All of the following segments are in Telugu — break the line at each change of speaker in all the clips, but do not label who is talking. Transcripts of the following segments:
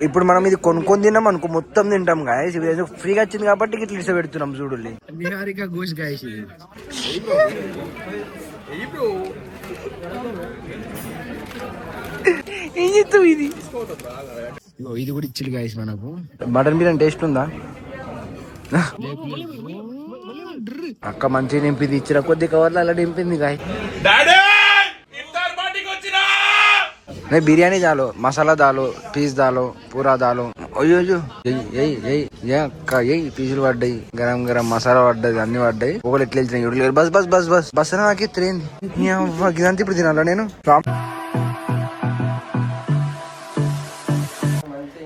ఇప్పుడు మనం ఇది కొనుక్కొని తిన్నాం అనుకో మొత్తం తింటాం గాయస్. ఇది ఫ్రీగా వచ్చింది కాబట్టి ఇట్లా ఇట్లా పెడుతున్నాం చూడండి. నిహారిక గోష్ గాయస్. ఏం చేస్తావు ఇది? ఇది కూడా ఇచ్చింది గాయస్ మనకు. మటన్ బిర్యానీ టేస్ట్ ఉందా? అక్క మంచిగా నింపింది, ఇచ్చిన కొద్ది కవర్లు అలా నింపింది గాయ. బిర్యానీ దాలో, మసాలా దాలో, పీస్ దాలో, పూరా దాలో. అయ్యో పీసులు పడ్డాయి, గరం గరం మసాలా పడ్డది, అన్ని పడ్డాయి. ఒకటి ఎట్లా వెళ్తున్నాయి. Bus bus bus bus bus నాకు ఎత్తురేంది ఇదంతా ఇప్పుడు తినాలా నేను?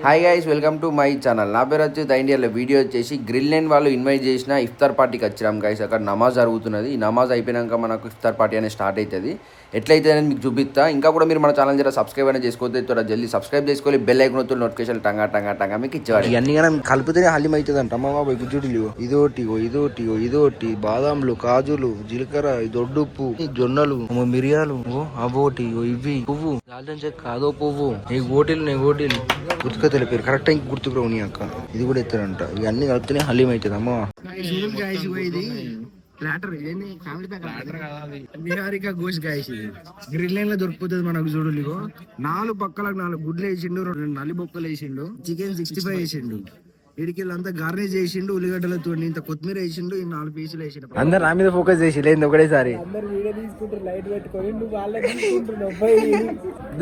Hi guys, welcome to my channel. నా పేరు వచ్చి ద ఇండియాలో వీడియో వచ్చేసి గ్రిల్ లైన్ వాళ్ళు ఇన్వైట్ చేసిన ఇఫ్తార్ పార్టీకి వచ్చినాం గైస్. అక్కడ నమాజ్ జరుగుతున్నది. ఈ నమాజ్ అయిపోయినాక మనకు ఇఫ్తార్ పార్టీ అనేది స్టార్ట్ అవుతుంది. ఎట్లయితే అనేది మీకు చూపిస్తా. ఇంకా కూడా మీరు మన ఛానల్ జర సబ్స్క్రైబ్ అనేది చేసుకోవద్దు, త్వర జల్దీ సబ్స్క్రైబ్ చేసుకోవాలి. బెల్ ఐకాన్ వద్దు, నోటిఫికేషన్ టంగా టంగా టంగా మీకు ఇచ్చేవాడు. ఇవన్నీ కలిపితేనే హలీం అవుతుంది అంట. అమ్మ బాబు గుజ్జుడులు ఇదోటి బాదాంలు, కాజులు, జీలకర్ర, దొడ్డుప్పు, జొన్నలు, మిరియాలు, అవోటి, ఇవి పువ్వు, దాల్చిన చెక్క, అదో పువ్వు, నీ గోటీలు గుర్తుక తెలిపారు కరెక్ట్ టైం గుర్తుకు రావు నీ అక్క. ఇది కూడా ఎత్తారంట. ఇవన్నీ కలిపితేనే హలీం అవుతుంది. అమ్మ నిహారిక గోష్ గాయస్. గ్రిల్ లైన్ లో దొరికిపోతుంది మనకు. చూడు, 4 పక్కలకు 4 గుడ్లు వేసిండు, 2 నల్లి బొక్కలు వేసిండు, చికెన్ 65 వేసిండు, ఇడికెళ్ళంతా గార్నిష్ చేసిండు, ఉల్లిగడ్డలతో ఇంత కొత్తిమీర వేసిండు, 4 పీసులు వేసిండు. అందరు నా మీద ఫోకస్ చేసి లేదు ఒకటేసారి.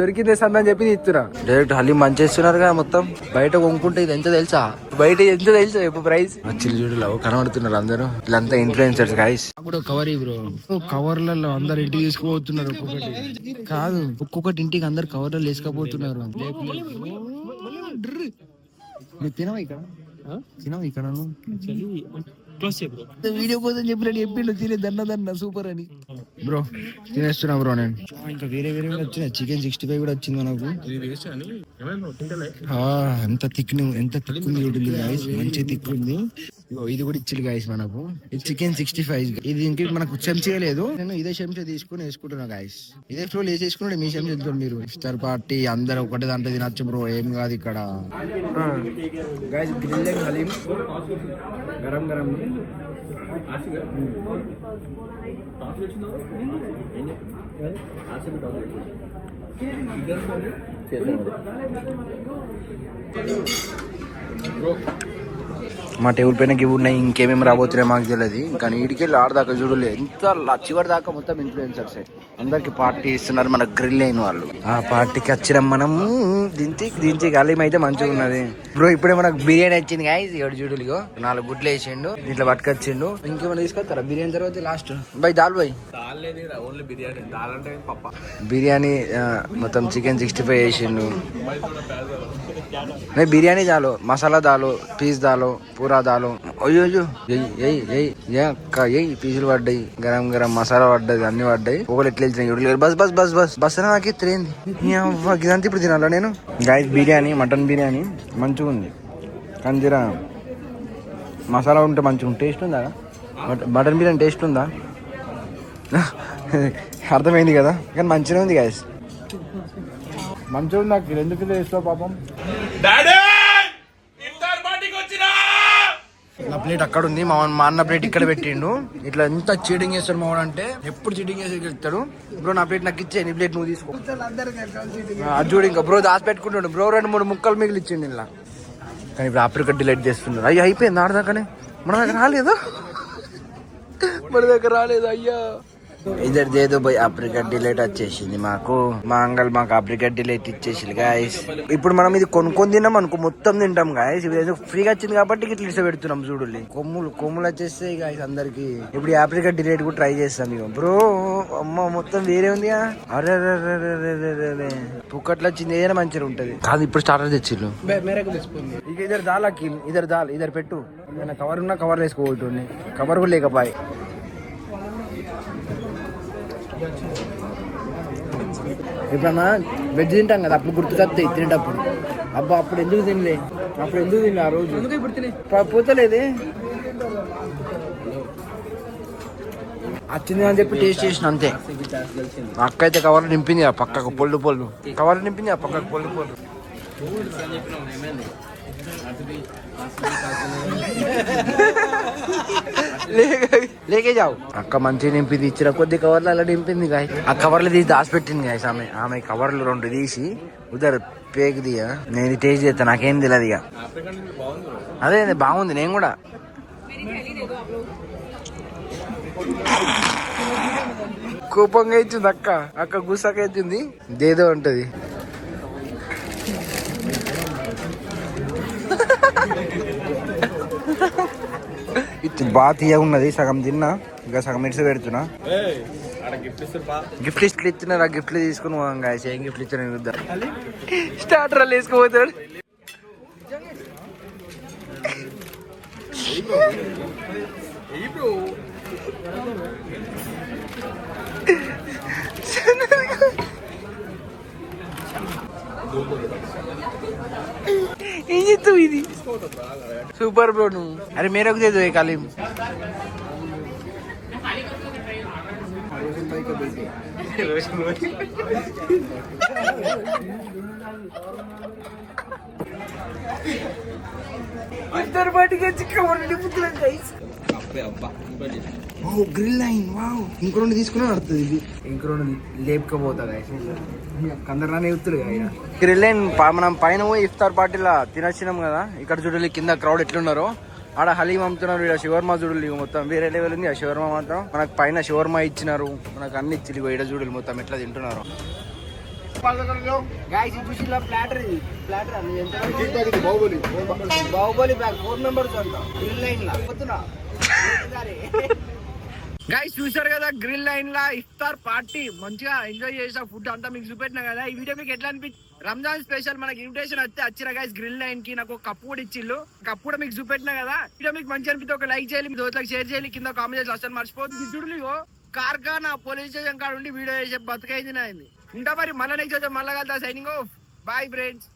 దొరికిందే సందని చెప్పి ఇస్తున్నా. డైరెక్ట్ హలీం మంచి ఇస్తున్నారు మొత్తం. బయట కొనుక్కుంటే ఇది ఎంత తెలుసా? బయట ఎంత తెలుసా ఇప్పుడు ప్రైస్? చిల్లు చూడలో కనబడుతున్నారు అందరూ. వీళ్ళంతా ఇన్ఫ్లుయెన్సర్స్ గైస్. కూడా కవర్ బ్రో, కవర్లలో అందరు ఇంటికి తీసుకుపోతున్నారు. ఒక్కొక్కటి కాదు, ఒక్కొక్కటి ఇంటికి అందరు కవర్లలో వేసుకపోతున్నారు. తినవా ఇక్కడ వీడియో కోసం చెప్పిండు తినే దన్న సూపర్ అని. బ్రో తినేస్తున్నా బ్రో నేను. ఇంకా వేరే వచ్చినాయి. చికెన్ 65 కూడా వచ్చింది మనకు. ఎంత థిక్ ఉంది మంచి థిక్ ఉంది. ఇది కూడా ఇచ్చింది గాయస్ మనకు. ఇది చికెన్ 65. ఇది ఇంక మనకు చెంచా లేదు. నేను ఇదే చెంచా తీసుకుని వేసుకుంటున్నా గాయస్. ఇదే ఫ్లో వేసేసుకున్నాడు. మీ చెంచా మీరు ఇఫ్తార్ పార్టీ అందరు ఒకటే దాంట్లో తినచ్చు బ్రో. ఏం కాదు ఇక్కడ గాయస్. గ్రిల్ లైన్ హలీం గరం గరం. మా టేబుల్ పైన ఇవి ఉన్నాయి. ఇంకేమేమి రాబోతున్నాయి మాకు తెలియదు. కానీ ఇడికెళ్ళి ఆడదాకా చూడలే. ఎంత చివరి దాకా మొత్తం ఇన్ఫ్లుయెన్సర్స్ అందరికి పార్టీ ఇస్తున్నారు. మన గ్రిల్ అయిన వాళ్ళు. ఆ పార్టీకి వచ్చినాం మనము. దించి హలీం అయితే మంచిగా ఉన్నది బ్రో. ఇప్పుడే మనకు బిర్యానీ వచ్చింది గాయస్. 7 జూడులు 4 గుడ్లు వేసిండు, ఇట్లా పట్టుకొచ్చిండు. ఇంకేమైనా తీసుకొస్తారా బిర్యానీ తర్వాత లాస్ట్? దాల్ బిర్యానీ మొత్తం చికెన్ 65 వేసిండు. బిర్యానీ దాలో, మసాలా దాలో, పీస్ దాలో, పూరా దాలో. అయ్యో పీసులు పడ్డాయి, గరం గరం మసాలా పడ్డది, అన్ని పడ్డాయి. ఒకటి ఎట్లా వెళ్తున్నాయి. Bus bus bus bus bus నాకు ఎత్తురేంది ఇదంతా ఇప్పుడు తినాలా నేను? గాయస్ బిర్యానీ, మటన్ బిర్యానీ మంచిగా ఉంది. కానీ జర మసాలా ఉంటే మంచిగా ఉంది. టేస్ట్ ఉందా? మటన్ బిర్యానీ టేస్ట్ ఉందా? అర్థమైంది కదా. కానీ మంచిగా ఉంది గాయస్. మంచిగా ఉంది. నాకు ఎందుకు వేస్తావు పాపం. నా ప్లేట్ అక్కడ ఉంది. మా అన్న ప్లేట్ ఇక్కడ పెట్టిండు. ఇట్లా ఎంత చీటింగ్ చేస్తాడు మా వాడు అంటే. ఎప్పుడు చీటింగ్ చేసి వెళ్తాడు. బ్రో నా ప్లేట్ నాకు ఇచ్చే, నీ ప్లేట్ నువ్వు తీసుకో. అది చూడు. ఇంకా బ్రో దాచి పెట్టుకుంటాడు. బ్రో 2-3 ముక్కలు మిగిలి ఇచ్చిండు ఇలా. కానీ ఇప్పుడు ఆఫ్రికా డిలైట్ చేస్తున్నారు. అయ్యో అయిపోయింది ఆడదాకానే. మన దగ్గర రాలేదు అయ్యా. ఇద్దరిదేదో పోయి ఆఫ్రికా డిలైట్ వచ్చేసింది మాకు. మా అంగల్ మాకు ఆఫ్రికా డిలైట్ ఇచ్చేసింది గాయస్. ఇప్పుడు మనం ఇది కొనుక్కొని తిన్నాం అనుకో మొత్తం తింటాం గాయస్. ఇది ఫ్రీగా వచ్చింది కాబట్టి ఇట్లా ఇట్లా పెడుతున్నాం చూడండి. కొమ్ములు వచ్చేస్తాయి గాయస్ అందరికి. ఇప్పుడు ఆఫ్రికా డిలైట్ కూడా ట్రై చేస్తాం ఇక. బ్రో అమ్మ మొత్తం వేరే ఉంది. అరే పుక్కట్లు వచ్చింది. ఏదైనా మంచిగా ఉంటది కాదు. ఇప్పుడు స్టార్టర్ తెచ్చిళ్ళు. ఇక ఇద్దరు దాలకి ఇద్దరు పెట్టు. కవర్ ఉన్నా కవర్ వేసుకోబోతుంది. కవర్ కూడా లేకపోయి. ఎప్పుడన్నా వెజ్ తింటాం కదా, అప్పుడు గుర్తుకొస్తాయి తినేటప్పుడు. అబ్బా అప్పుడు ఎందుకు తినలే ఆ రోజు పోతలేదే. వచ్చింది అని చెప్పి టేస్ట్ చేసిన అంతే. అక్క అయితే కవర్లు నింపింది పక్కకు పొల్లు కవర్లు నింపింది పక్కకు పొల్లు.
లేకే జావు. అక్క మంచిగా నింపింది, ఇచ్చిన కొద్ది కవర్లు అలా నింపింది గాయ. ఆ కవర్లు తీసి దాచిపెట్టింది గాయ ఆమె కవర్లు 2 తీసి ఉదర్ పేక్ దియా. నేను టేస్ట్ చేస్తా, నాకేం తెలియదు ఇక. అదే బాగుంది, నేను కూడా. కోపంగా ఇచ్చింది అక్క గుస్సాగా ఇచ్చింది. ఇదేదో ఉంటది. ఇది బాగా తీయగా ఉన్నది. సగం తిన్నా, ఇంకా సగం ఇడిసి పెడుతున్నా. గిఫ్ట్ లిస్ట్లు ఇచ్చినారు, ఆ గిఫ్ట్లు తీసుకుని పోదాం గాయస్. ఏం గిఫ్ట్లు ఇచ్చిన చూద్దాం. స్టార్టర్ వాళ్ళు వేసుకోపోతాడు. ఏం చెప్తావు ఇది? సూపర్ బ్రో నువ్వు. అరే మేరకు దేదో కాలి. ఇద్దరు బయటికి వచ్చి గ్రిల్ లైన్. వావ్, ఇంకో 2 తీసుకున్నా నడుతుంది. ఇది ఇంకో 2 లేపుకపోతా కందరానే ఎత్తుడు. గ్రిల్ లైన్ మనం పైన పోయి ఇఫ్తార్ పార్టీలా తినొచ్చినాం కదా. ఇక్కడ చూడాలి కింద క్రౌడ్ ఎట్లున్నారో. ఆడ హలీం అమ్ముతున్నారు, ఇక్కడ షవర్మా చూడాలి. మొత్తం వేరే లెవెల్ ఉంది ఆ షవర్మా మాత్రం. మనకు పైన షవర్మా ఇచ్చినారు, మనకు అన్ని ఇచ్చి ఇక్కడ చూడాలి మొత్తం ఎట్లా తింటున్నారు. బాహుబలి బ్యాగ్ 4 మెంబర్స్ అంట గ్రిల్ లైన్ లా. గైస్ చూసారు కదా, గ్రిల్ లైన్ లా ఇఫ్తార్ పార్టీ మంచిగా ఎంజాయ్ చేసా. ఫుడ్ అంతా మీకు చూపెట్టినా కదా. ఈ వీడియో మీకు ఎట్లా అనిపించింది? రంజాన్ స్పెషల్ మనకి ఇన్విటేషన్ వస్తే వచ్చిన గైస్ గ్రిల్ లైన్ కి. నాకు ఒక కప్పు కూడా ఇచ్చిళ్ళు, కప్పు కూడా మీకు చూపెట్టినా కదా. వీడియో మీకు మంచి అనిపిస్తే ఒక లైక్ చేయాలి, మీ దోస్తులకు షేర్ చేయాలి, కింద కామెంట్ చేసి అసలు మర్చిపోతుంది. చూడు కార్ఖానా పోలీస్ స్టేషన్ కాడ ఉండి వీడియో చేసే బతుకైంది నాయింది. ఉంటా మరి మళ్ళీ నెక్స్ట్ మళ్ళీ కలుద్దాం. Signing off. Bye friends.